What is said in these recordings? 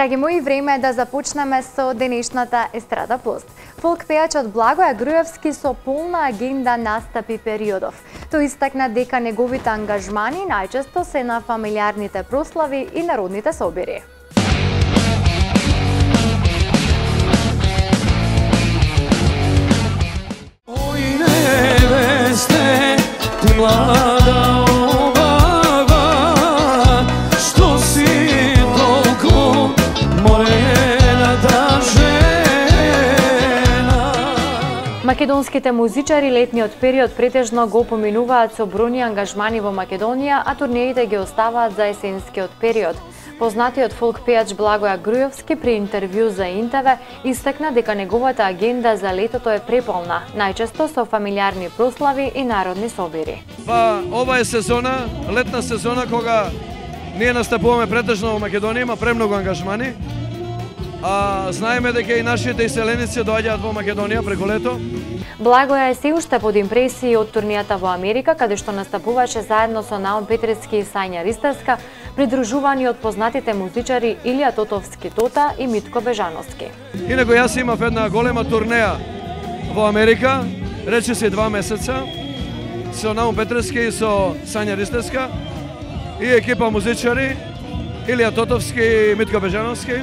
Драги мои, време е да започнеме со денешната Естрада Плюс. Фолк пејачот Благоја Груевски со полна агенда настапи периодов. Тој истакна дека неговите ангажмани најчесто се на фамилиарните прослави и народните собири. Ой, невесте, ти млада обава, што си толку молената жена. Македонските музичари летниот период претежно го поминуваат со бројни ангажмани во Македонија, а турнеите ги оставаат за есенскиот период. Познатиот фолк пејач Благоја Груевски при интервју за НТВ истакна дека неговата агенда за летото е преполна, најчесто со фамилиарни прослави и народни собири. Ова е сезона, летна сезона кога ние настапуваме претежно во Македонија, има премногу ангажмани. Знаеме дека и нашите иселеници доаѓаат во Македонија преку лето. Благоја е се уште под импресии од турнијата во Америка, каде што настапуваше заедно со Наум Петрески и Сања Ристевска, придружувани од познатите музичари Илија Тотовски Тота и Митко Бежановски. Инаку јас имав една голема турнеја во Америка, рече се 2 месеца, со Наум Петрески и со Сања Ристевска и екипа музичари Илија Тотовски и Митко Бежановски.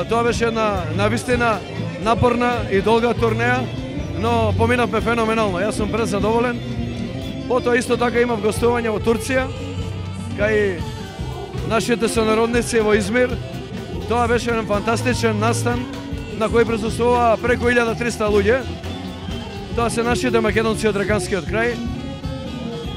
Тоа беше една навистина напорна и долга турнеја, но поминавме феноменално. Јас сум презадоволен. Потоа исто така имав гостување во Турција, кај нашите сонародници во Измир. Тоа беше еден фантастичен настан на кој присуствува преку 1300 луѓе. Тоа се нашите македонци од Раканскиот крај.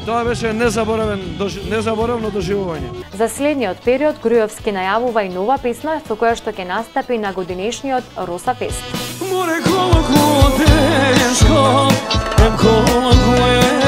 Тоа беше незаборавно доживување. За следниот период Груевски најавува и нова песна со која што ќе настапи на годинешниот Роса Фест. Море колку тешко, колку е